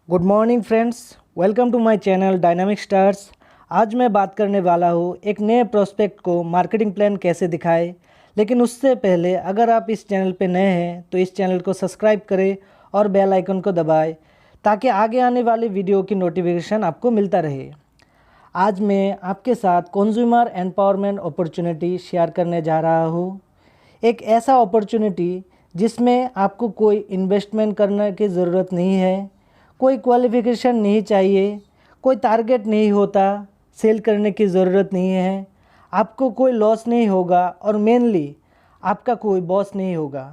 Good morning friends, welcome to my channel dynamic stars. आज मैं बात करने वाला हूँ एक नए प्रोस्पेक्ट को मार्केटिंग प्लान कैसे दिखाएं। लेकिन उससे पहले अगर आप इस चैनल पे नए हैं तो इस चैनल को सब्सक्राइब करें और बेल आइकन को दबाएं ताकि आगे आने वाले वीडियो की नोटिफिकेशन आपको मिलता रहे। आज मैं आपके साथ कंज्यूमर एम्पावरमेंट अपॉर्चुनिटी शेयर करने जा रहा हूँ। एक ऐसा अपॉर्चुनिटी जिसमें आपको कोई इन्वेस्टमेंट करने की ज़रूरत नहीं है, कोई क्वालिफिकेशन नहीं चाहिए, कोई टारगेट नहीं होता, सेल करने की ज़रूरत नहीं है, आपको कोई लॉस नहीं होगा और मेनली आपका कोई बॉस नहीं होगा।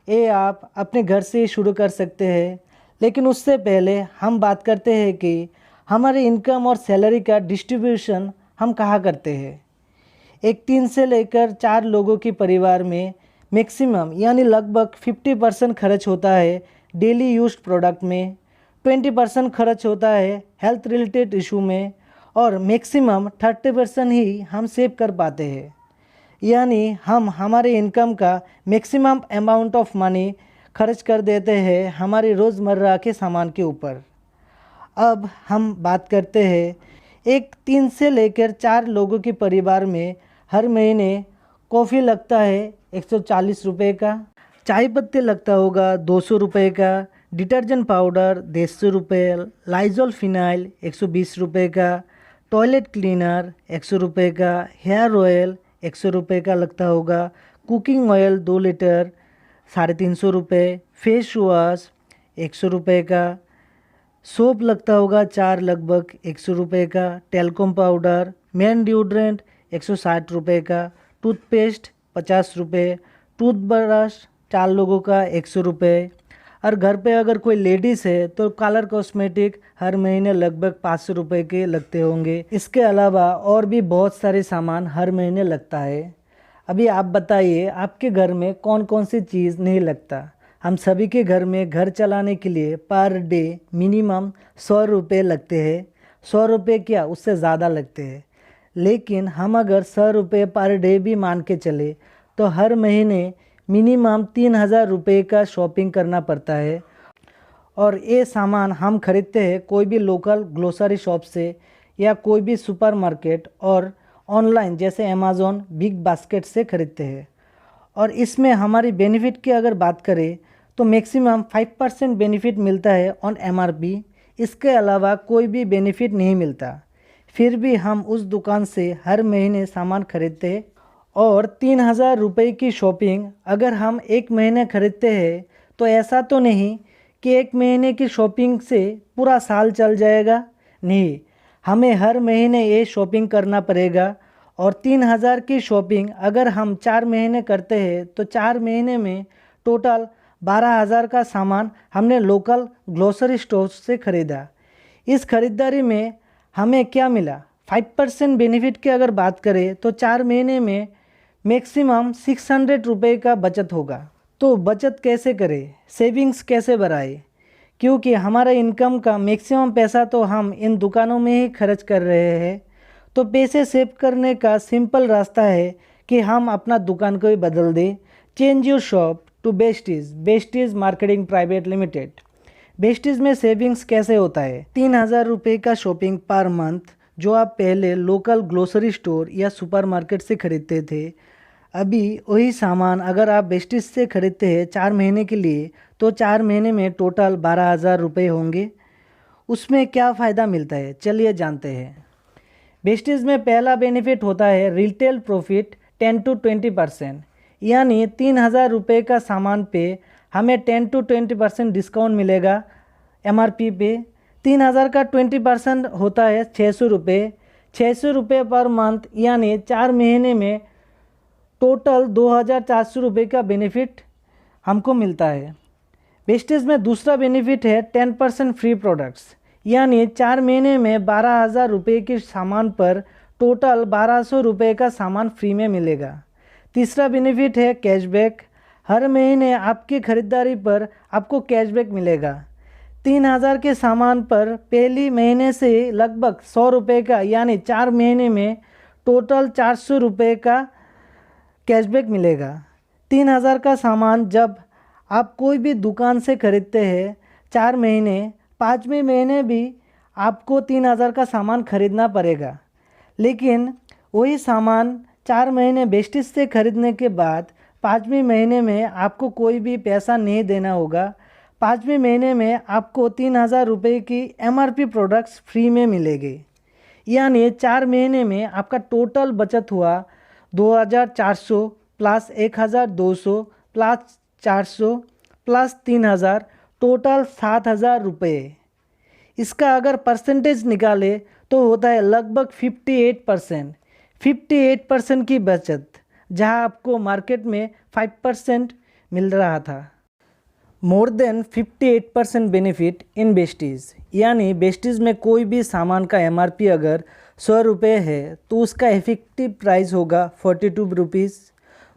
ये आप अपने घर से ही शुरू कर सकते हैं। लेकिन उससे पहले हम बात करते हैं कि हमारे इनकम और सैलरी का डिस्ट्रीब्यूशन हम कहाँ करते हैं। एक 3 से लेकर 4 लोगों के परिवार में मैक्सिमम यानी लगभग 50% खर्च होता है डेली यूज्ड प्रोडक्ट में, 20% खर्च होता है हेल्थ रिलेटेड इशू में और मैक्सिमम 30% ही हम सेव कर पाते हैं। यानी हम हमारे इनकम का मैक्सिमम अमाउंट ऑफ मनी खर्च कर देते हैं हमारे रोज़मर्रा के सामान के ऊपर। अब हम बात करते हैं एक 3 से लेकर 4 लोगों के परिवार में हर महीने कॉफ़ी लगता है 140 रुपये का, चाय पत्ती लगता होगा 200 रुपये का, डिटर्जेंट पाउडर 150 रुपये, लाइजॉल फिनाइल 120 रुपये का, टॉयलेट क्लीनर 100 रुपये का, हेयर ऑयल 100 रुपये का लगता होगा, कुकिंग ऑयल 2 लीटर 350 रुपये, फेस वॉश 100 रुपये का, सोप लगता होगा 4 लगभग 100 रुपये का, टेलकॉम पाउडर, मैन डिओड्रेंट 160 रुपये का, टूथपेस्ट 50 रुपये, टूथब्रश 4 लोगों का 100 रुपये। और घर पे अगर कोई लेडीज़ है तो कलर कॉस्मेटिक हर महीने लगभग 500 रुपये के लगते होंगे। इसके अलावा और भी बहुत सारे सामान हर महीने लगता है। अभी आप बताइए आपके घर में कौन कौन सी चीज़ नहीं लगता। हम सभी के घर में घर चलाने के लिए पर डे मिनिमम 100 रुपये लगते हैं। 100 रुपये क्या उससे ज़्यादा लगते हैं। लेकिन हम अगर 100 रुपये पर डे भी मान के चले तो हर महीने मिनिमम 3000 रुपये का शॉपिंग करना पड़ता है। और ये सामान हम खरीदते हैं कोई भी लोकल ग्रोसरी शॉप से या कोई भी सुपरमार्केट और ऑनलाइन जैसे अमेज़ॉन बिग बास्केट से खरीदते हैं। और इसमें हमारी बेनिफिट की अगर बात करें तो मैक्सिमम 5% बेनिफिट मिलता है ऑन एमआरपी। इसके अलावा कोई भी बेनिफिट नहीं मिलता। फिर भी हम उस दुकान से हर महीने सामान खरीदते हैं। और 3000 रुपये की शॉपिंग अगर हम एक महीने खरीदते हैं तो ऐसा तो नहीं कि एक महीने की शॉपिंग से पूरा साल चल जाएगा। नहीं, हमें हर महीने ये शॉपिंग करना पड़ेगा। और 3000 की शॉपिंग अगर हम 4 महीने करते हैं तो 4 महीने में टोटल 12000 का सामान हमने लोकल ग्रोसरी स्टोर से ख़रीदा। इस खरीदारी में हमें क्या मिला? 5% बेनिफिट की अगर बात करें तो 4 महीने में मैक्सिमम 600 रुपये का बचत होगा। तो बचत कैसे करें, सेविंग्स कैसे बढ़ाएं? क्योंकि हमारा इनकम का मैक्सिमम पैसा तो हम इन दुकानों में ही खर्च कर रहे हैं। तो पैसे सेव करने का सिंपल रास्ता है कि हम अपना दुकान को ही बदल दें। Change your shop to Besties marketing private limited. Besties में सेविंग्स कैसे होता है? 3000 रुपये का शॉपिंग पर मंथ जो आप पहले लोकल ग्रोसरी स्टोर या सुपरमार्केट से खरीदते थे, अभी वही सामान अगर आप बेस्टीज से खरीदते हैं 4 महीने के लिए तो 4 महीने में टोटल 12000 रुपये होंगे। उसमें क्या फ़ायदा मिलता है चलिए जानते हैं। बेस्टीज में पहला बेनिफिट होता है रिटेल प्रॉफिट 10 to 20%। यानी 3000 रुपये का सामान पे हमें 10 to 20% डिस्काउंट मिलेगा एमआरपी पे। 3000 का 20% होता है 600 रुपये। 600 रुपये पर मंथ यानी 4 महीने में टोटल 2400 रुपये का बेनिफिट हमको मिलता है। बेस्टीज में दूसरा बेनिफिट है 10% फ्री प्रोडक्ट्स। यानी 4 महीने में 12000 रुपये के सामान पर टोटल 1200 रुपये का सामान फ्री में मिलेगा। तीसरा बेनिफिट है कैशबैक। हर महीने आपकी खरीदारी पर आपको कैशबैक मिलेगा। 3000 के सामान पर पहली महीने से लगभग 100 रुपये का यानी 4 महीने में टोटल 400 रुपये का कैशबैक मिलेगा। 3000 का सामान जब आप कोई भी दुकान से खरीदते हैं 4 महीने 5वें महीने भी आपको 3000 का सामान खरीदना पड़ेगा, लेकिन वही सामान 4 महीने वेस्टेज से खरीदने के बाद 5वें महीने में आपको कोई भी पैसा नहीं देना होगा। 5वें महीने में आपको 3000 रुपये की MRP प्रोडक्ट्स फ्री में मिलेंगे। यानी 4 महीने में आपका टोटल बचत हुआ 2400 प्लस 1200 प्लस 400 प्लस 3000, टोटल 7000 रुपये। इसका अगर परसेंटेज निकाले तो होता है लगभग 58% की बचत, जहां आपको मार्केट में 5% मिल रहा था। More than 58% benefit in wastage, यानी वेस्टेज में कोई भी सामान का MRP अगर 100 रुपये है तो उसका इफेक्टिव प्राइस होगा 42 रुपीज़,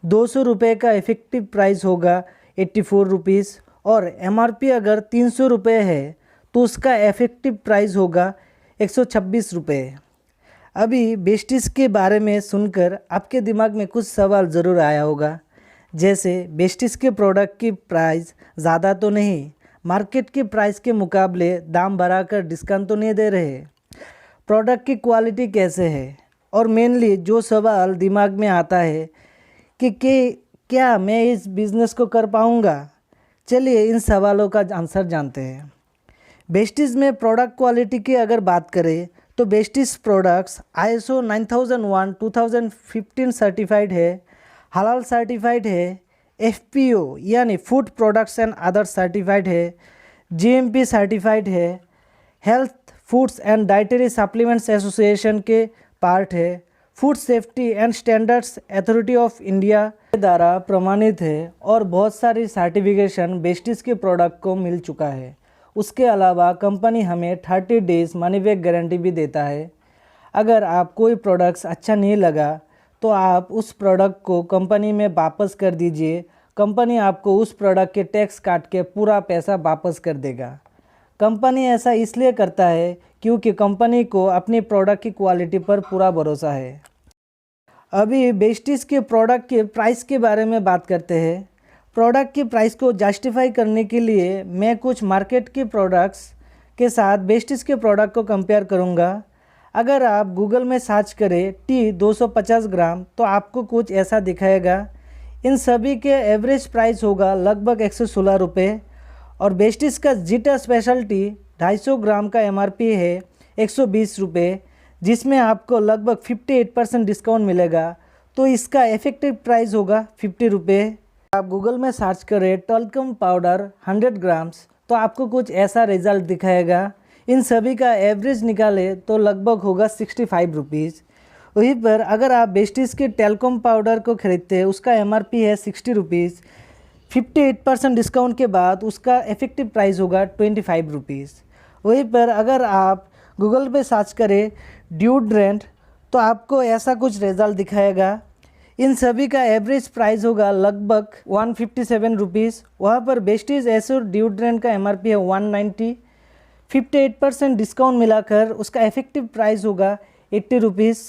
200 रुपये का इफेक्टिव प्राइस होगा 84 रुपीज़, और MRP अगर 300 रुपये है तो उसका इफेक्टिव प्राइस होगा 126 रुपये। अभी वेस्टेज के बारे में सुनकर आपके दिमाग में कुछ सवाल ज़रूर आया होगा, जैसे वेस्टेज के प्रोडक्ट की प्राइस ज़्यादा तो नहीं, मार्केट के प्राइस के मुकाबले दाम बढ़ाकर डिस्काउंट तो नहीं दे रहे, प्रोडक्ट की क्वालिटी कैसे है, और मेनली जो सवाल दिमाग में आता है कि क्या मैं इस बिज़नेस को कर पाऊँगा। चलिए इन सवालों का आंसर जानते हैं। वेस्टेज में प्रोडक्ट क्वालिटी की अगर बात करें तो वेस्टेज प्रोडक्ट्स ISO 9001 2015 सर्टिफाइड है, हलाल सर्टिफाइड है, FPO यानी food products and other certified है, GMP सर्टिफाइड है, health foods and dietary supplements association के पार्ट है, food safety and standards authority of India के द्वारा प्रमाणित है, और बहुत सारी सर्टिफिकेशन वेस्टेज के प्रोडक्ट को मिल चुका है। उसके अलावा कंपनी हमें 30 डेज़ मनी बैक गारंटी भी देता है। अगर आप कोई प्रोडक्ट्स अच्छा नहीं लगा तो आप उस प्रोडक्ट को कंपनी में वापस कर दीजिए, कंपनी आपको उस प्रोडक्ट के टैक्स काट के पूरा पैसा वापस कर देगा। कंपनी ऐसा इसलिए करता है क्योंकि कंपनी को अपनी प्रोडक्ट की क्वालिटी पर पूरा भरोसा है। अभी वेस्टेज के प्रोडक्ट के प्राइस के बारे में बात करते हैं। प्रोडक्ट की प्राइस को जस्टिफाई करने के लिए मैं कुछ मार्केट के प्रोडक्ट्स के साथ वेस्टेज के प्रोडक्ट को कंपेयर करूंगा। अगर आप गूगल में सर्च करें टी 250 ग्राम तो आपको कुछ ऐसा दिखाएगा। इन सभी के एवरेज प्राइस होगा लगभग 116 रुपये, और वेस्टेज का जीटा स्पेशलिटी 250 ग्राम का MRP है 120 रुपये, जिसमें आपको लगभग 58% डिस्काउंट मिलेगा, तो इसका इफेक्टिव प्राइस होगा 50 रुपये। आप गूगल में सर्च करें टल्कम पाउडर 100 ग्राम्स तो आपको कुछ ऐसा रिजल्ट दिखाएगा। इन सभी का एवरेज निकाले तो लगभग होगा 65 रुपीज़। वहीं पर अगर आप वेस्टेज के टेलकॉम पाउडर को खरीदते हैं, उसका MRP है 60 रुपीज़, 58% डिस्काउंट के बाद उसका इफेक्टिव प्राइस होगा 25 रुपीज़। वहीं पर अगर आप गूगल पे सर्च करें डिओड्रेंट तो आपको ऐसा कुछ रिजल्ट दिखाएगा। इन सभी का एवरेज प्राइस होगा लगभग 157 रुपीज़। वहाँ पर वेस्टेज एश्योर डिओड्रेंट का MRP है 190, 58% डिस्काउंट मिलाकर उसका इफेक्टिव प्राइस होगा 80 रुपीज़।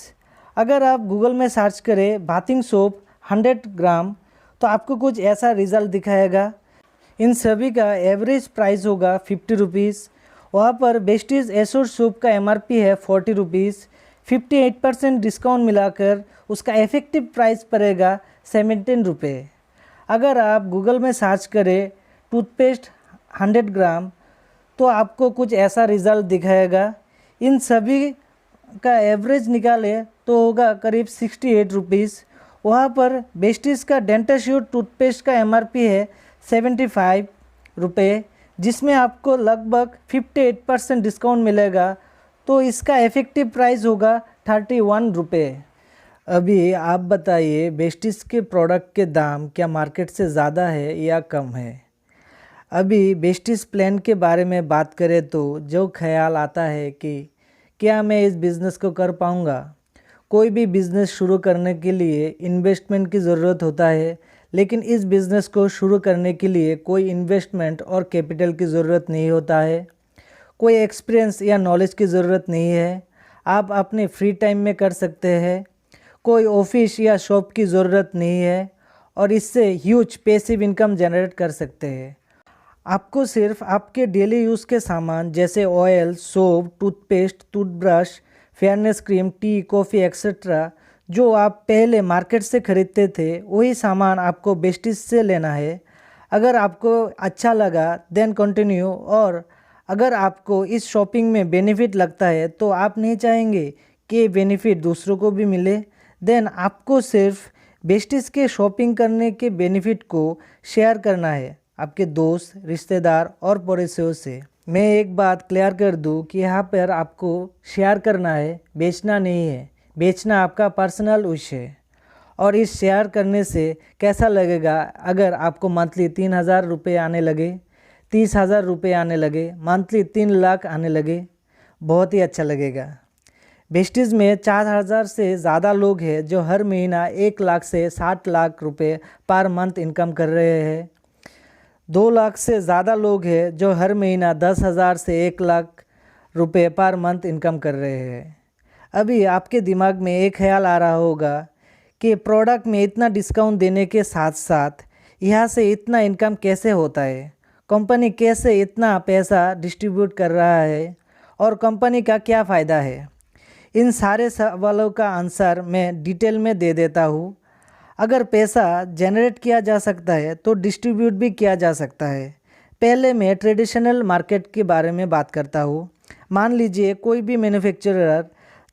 अगर आप गूगल में सर्च करें बाथिंग सोप 100 ग्राम तो आपको कुछ ऐसा रिजल्ट दिखाएगा। इन सभी का एवरेज प्राइस होगा 50 रुपीज़। वहाँ पर वेस्टेज एश्योर सोप का MRP है 40 रुपीज़, 58% डिस्काउंट मिलाकर उसका इफेक्टिव प्राइस पड़ेगा 17 रुपये। अगर आप गूगल में सर्च करें टूथपेस्ट 100 ग्राम तो आपको कुछ ऐसा रिज़ल्ट दिखाएगा। इन सभी का एवरेज निकाले तो होगा करीब 68 रुपीज़। वहाँ पर वेस्टेज का डेंटाश्योर टूथपेस्ट का MRP है 75 रुपये, जिसमें आपको लगभग 58% डिस्काउंट मिलेगा, तो इसका इफेक्टिव प्राइस होगा 31 रुपये। अभी आप बताइए वेस्टेज के प्रोडक्ट के दाम क्या मार्केट से ज़्यादा है या कम है। अभी वेस्टेज प्लान के बारे में बात करें तो जो ख्याल आता है कि क्या मैं इस बिज़नेस को कर पाऊँगा। कोई भी बिज़नेस शुरू करने के लिए इन्वेस्टमेंट की ज़रूरत होता है, लेकिन इस बिज़नेस को शुरू करने के लिए कोई इन्वेस्टमेंट और कैपिटल की ज़रूरत नहीं होता है, कोई एक्सपीरियंस या नॉलेज की ज़रूरत नहीं है। आप अपने फ्री टाइम में कर सकते हैं, कोई ऑफिस या शॉप की ज़रूरत नहीं है, और इससे ह्यूज पैसिव इनकम जनरेट कर सकते हैं। आपको सिर्फ आपके डेली यूज़ के सामान जैसे oil, soap, toothpaste, toothbrush, fairness cream, T, coffee etcetera जो आप पहले मार्केट से ख़रीदते थे वही सामान आपको बेस्टीज से लेना है। अगर आपको अच्छा लगा देन कंटिन्यू, और अगर आपको इस शॉपिंग में बेनिफिट लगता है तो आप नहीं चाहेंगे कि बेनिफिट दूसरों को भी मिले, देन आपको सिर्फ बेस्टीज के शॉपिंग करने के बेनिफिट को शेयर करना है आपके दोस्त, रिश्तेदार और पड़ोसियों से। मैं एक बात क्लियर कर दूं कि यहाँ पर आपको शेयर करना है, बेचना नहीं है। बेचना आपका पर्सनल विश है। और इस शेयर करने से कैसा लगेगा अगर आपको मंथली 3,000 रुपये आने लगे, 30,000 रुपये आने लगे, मंथली 3 लाख आने लगे, बहुत ही अच्छा लगेगा। बेस्टीज में 4,000 से ज़्यादा लोग हैं जो हर महीना 1 लाख से 60 लाख रुपए पर मंथ इनकम कर रहे हैं। 2 लाख से ज़्यादा लोग हैं जो हर महीना 10,000 से 1 लाख रुपए पर मंथ इनकम कर रहे हैं। अभी आपके दिमाग में एक ख्याल आ रहा होगा कि प्रोडक्ट में इतना डिस्काउंट देने के साथ साथ यहाँ से इतना इनकम कैसे होता है, कंपनी कैसे इतना पैसा डिस्ट्रीब्यूट कर रहा है और कंपनी का क्या फ़ायदा है। इन सारे सवालों का आंसर मैं डिटेल में दे देता हूँ। अगर पैसा जनरेट किया जा सकता है तो डिस्ट्रीब्यूट भी किया जा सकता है। पहले मैं ट्रेडिशनल मार्केट के बारे में बात करता हूँ। मान लीजिए कोई भी मैन्युफैक्चरर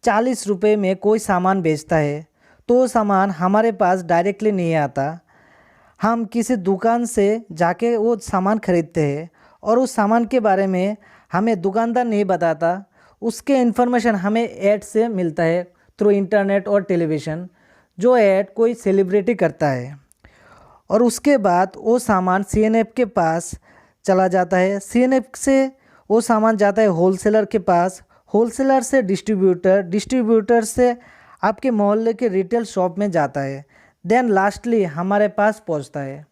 40 रुपये में कोई सामान बेचता है तो सामान हमारे पास डायरेक्टली नहीं आता। हम किसी दुकान से जाके वो सामान खरीदते हैं और उस सामान के बारे में हमें दुकानदार नहीं बताता। उसके इन्फॉर्मेशन हमें ऐड से मिलता है थ्रू इंटरनेट और टेलीविज़न, जो ऐड कोई सेलिब्रिटी करता है। और उसके बाद वो सामान सीएनएफ के पास चला जाता है। सीएनएफ से वो सामान जाता है होलसेलर के पास, होलसेलर से डिस्ट्रीब्यूटर, डिस्ट्रीब्यूटर से आपके मोहल्ले के रिटेल शॉप में जाता है, देन लास्टली हमारे पास पहुंचता है।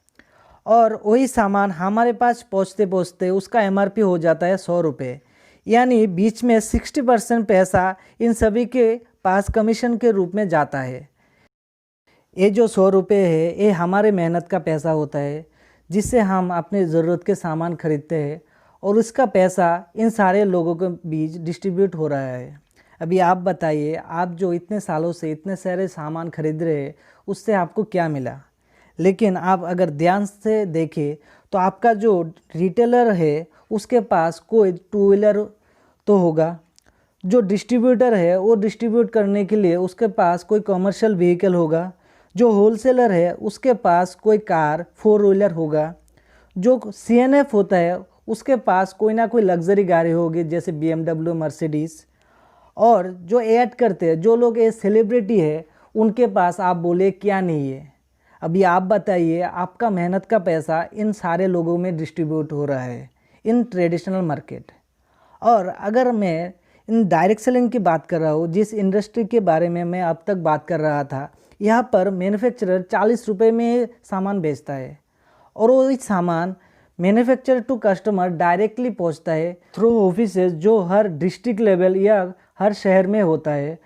और वही सामान हमारे पास पहुंचते पहुंचते उसका एमआरपी हो जाता है 100 रुपये। यानी बीच में 60% पैसा इन सभी के पास कमीशन के रूप में जाता है। ये जो 100 रुपये है ये हमारे मेहनत का पैसा होता है जिससे हम अपने ज़रूरत के सामान खरीदते हैं और उसका पैसा इन सारे लोगों के बीच डिस्ट्रीब्यूट हो रहा है। अभी आप बताइए, आप जो इतने सालों से इतने सारे सामान खरीद रहे हैं उससे आपको क्या मिला। लेकिन आप अगर ध्यान से देखें तो आपका जो रिटेलर है उसके पास कोई 2 व्हीलर तो होगा, जो डिस्ट्रीब्यूटर है वो डिस्ट्रीब्यूट करने के लिए उसके पास कोई कमर्शियल व्हीकल होगा, जो होलसेलर है उसके पास कोई कार 4 व्हीलर होगा, जो सीएनएफ होता है उसके पास कोई ना कोई लग्जरी गाड़ी होगी जैसे BMW, मर्सिडीज़। और जो ऐड करते हैं, जो लोग ये सेलिब्रिटी है, उनके पास आप बोले क्या नहीं है। अभी आप बताइए, आपका मेहनत का पैसा इन सारे लोगों में डिस्ट्रीब्यूट हो रहा है इन ट्रेडिशनल मार्केट। और अगर मैं इन डायरेक्ट सेलिंग की बात कर रहा हूँ, जिस इंडस्ट्री के बारे में मैं अब तक बात कर रहा था, यहाँ पर मैन्युफैक्चरर 40 रुपये में सामान बेचता है और वो इस सामान मैन्युफैक्चरर टू कस्टमर डायरेक्टली पहुँचता है थ्रू ऑफिसेज जो हर डिस्ट्रिक्ट लेवल या हर शहर में होता है।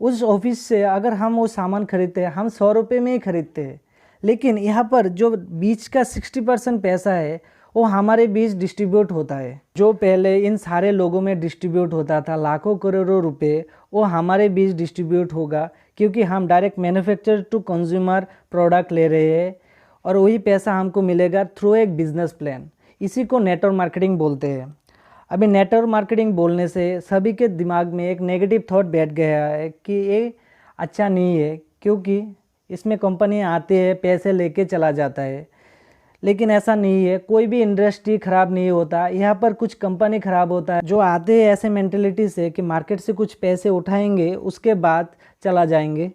उस ऑफिस से अगर हम वो सामान खरीदते हैं, हम 100 रुपये में ही खरीदते हैं, लेकिन यहाँ पर जो बीच का 60% पैसा है वो हमारे बीच डिस्ट्रीब्यूट होता है। जो पहले इन सारे लोगों में डिस्ट्रीब्यूट होता था लाखों करोड़ों रुपए, वो हमारे बीच डिस्ट्रीब्यूट होगा क्योंकि हम direct manufacture to consumer product ले रहे हैं और वही पैसा हमको मिलेगा थ्रू एक बिजनेस प्लान। इसी को नेटवर्क मार्केटिंग बोलते हैं। अभी नेटवर्क मार्केटिंग बोलने से सभी के दिमाग में एक नेगेटिव थॉट बैठ गया है कि ये अच्छा नहीं है क्योंकि इसमें कंपनी आती है, पैसे लेके चला जाता है। लेकिन ऐसा नहीं है, कोई भी इंडस्ट्री ख़राब नहीं होता। यहाँ पर कुछ कंपनी ख़राब होता है जो आते हैं ऐसे मेंटेलिटी से कि मार्केट से कुछ पैसे उठाएंगे उसके बाद चला जाएंगे,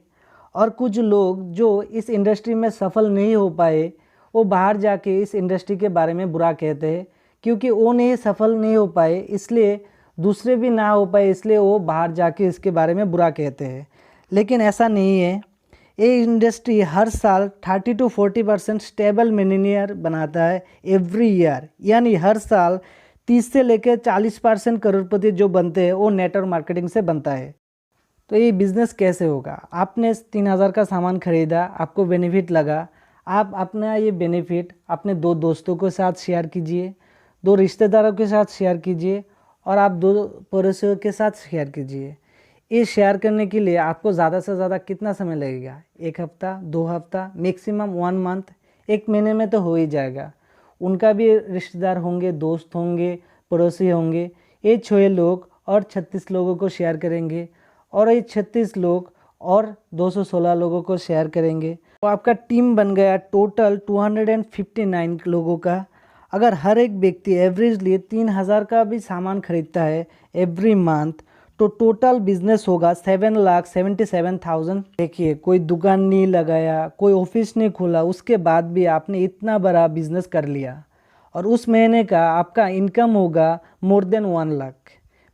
और कुछ लोग जो इस इंडस्ट्री में सफल नहीं हो पाए वो बाहर जाके इस इंडस्ट्री के बारे में बुरा कहते हैं क्योंकि वो नहीं सफल नहीं हो पाए, इसलिए दूसरे भी ना हो पाए, इसलिए वो बाहर जाके इसके बारे में बुरा कहते हैं। लेकिन ऐसा नहीं है। ये इंडस्ट्री हर साल 30 to 40% स्टेबल मिलियनियर बनाता है एवरी ईयर। यानी हर साल 30 से लेकर 40% करोड़पति जो बनते हैं वो नेटवर्क मार्केटिंग से बनता है। तो ये बिज़नेस कैसे होगा? आपने 3,000 का सामान खरीदा, आपको बेनिफिट लगा, आप अपना ये बेनिफिट अपने 2 दोस्तों के साथ शेयर कीजिए। 2 रिश्तेदारों के साथ शेयर कीजिए और आप 2 पड़ोसियों के साथ शेयर कीजिए। ये शेयर करने के लिए आपको ज़्यादा से ज़्यादा कितना समय लगेगा? 1 हफ्ता, 2 हफ्ता, मैक्सिमम 1 मंथ, 1 महीने में तो हो ही जाएगा। उनका भी रिश्तेदार होंगे, दोस्त होंगे, पड़ोसी होंगे। ये 6 लोग और 36 लोगों को शेयर करेंगे और ये 36 लोग और 216 लोगों को शेयर करेंगे, तो आपका टीम बन गया टोटल 259 लोगों का। अगर हर एक व्यक्ति एवरेजली 3000 का भी सामान खरीदता है एवरी मंथ, तो टोटल बिजनेस होगा 7,77,000। देखिए, कोई दुकान नहीं लगाया, कोई ऑफिस नहीं खोला, उसके बाद भी आपने इतना बड़ा बिजनेस कर लिया और उस महीने का आपका इनकम होगा मोर देन 1 लाख।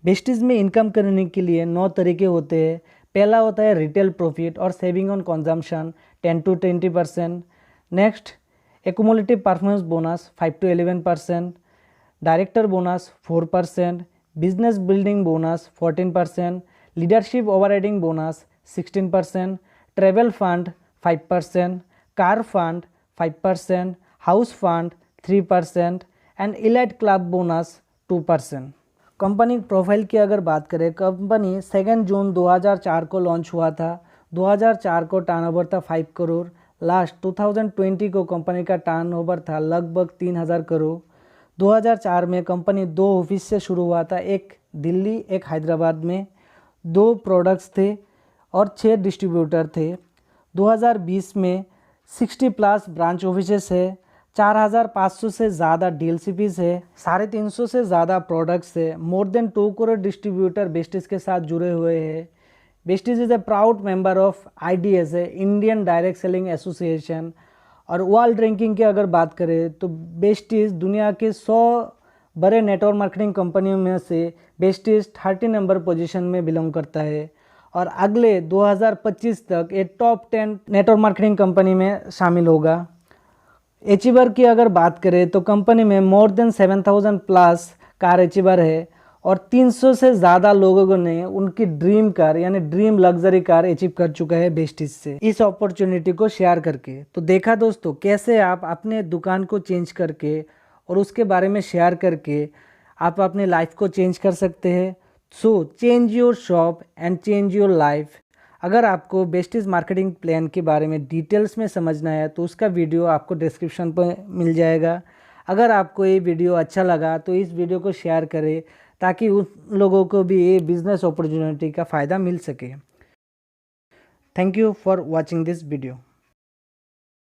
बेस्टीज में इनकम करने के लिए 9 तरीके होते हैं। पहला होता है रिटेल प्रॉफिट और saving on consumption 10 to 20%। Next, accumulative performance bonus 5 to 11%, director bonus 4%, business building bonus 14%, leadership overriding bonus 16%, travel fund 5%, car fund 5%, house fund 3% and elite club bonus 2%। Company profile की अगर बात करें, company 2 जून 2004 को launch हुआ था। 2004 को turnover था 5 crore. Last 2020 को कंपनी का टर्नओवर था लगभग 3000 करोड़। 2004 में कंपनी 2 ऑफिस से शुरू हुआ था, एक दिल्ली, एक हैदराबाद में। 2 प्रोडक्ट्स थे और 6 डिस्ट्रीब्यूटर थे। 2020 में 60+ ब्रांच ऑफिसेस है, 4500 से ज़्यादा डीएलसीपीस है, 350 से ज़्यादा प्रोडक्ट्स है, more than 2 crore distributor besties के साथ जुड़े हुए हैं। Besties is a proud member of IDSA, Indian direct selling association. और वर्ल्ड रैंकिंग की अगर बात करें तो बेस्टीज दुनिया के 100 बड़े नेटवर्क मार्केटिंग कंपनियों में से बेस्टीज 30 नंबर पोजीशन में बिलोंग करता है और अगले 2025 तक ये टॉप 10 नेटवर्क मार्केटिंग कंपनी में शामिल होगा। अचीवर की अगर बात करें तो कंपनी में मोर देन 7000+ कार अचीवर है और 300 से ज़्यादा लोगों ने उनकी ड्रीम कार यानी ड्रीम लग्जरी कार अचीव कर चुका है बेस्टीज से, इस अपॉर्चुनिटी को शेयर करके। तो देखा दोस्तों, कैसे आप अपने दुकान को चेंज करके और उसके बारे में शेयर करके आप अपने लाइफ को चेंज कर सकते हैं। So change your shop and change your life. अगर आपको बेस्टीज मार्केटिंग प्लान के बारे में डिटेल्स में समझना है तो उसका वीडियो आपको डिस्क्रिप्शन पर मिल जाएगा। अगर आपको ये वीडियो अच्छा लगा तो इस वीडियो को शेयर करें ताकि उन लोगों को भी ये बिजनेस अपॉर्चुनिटी का फ़ायदा मिल सके। Thank you for watching this video.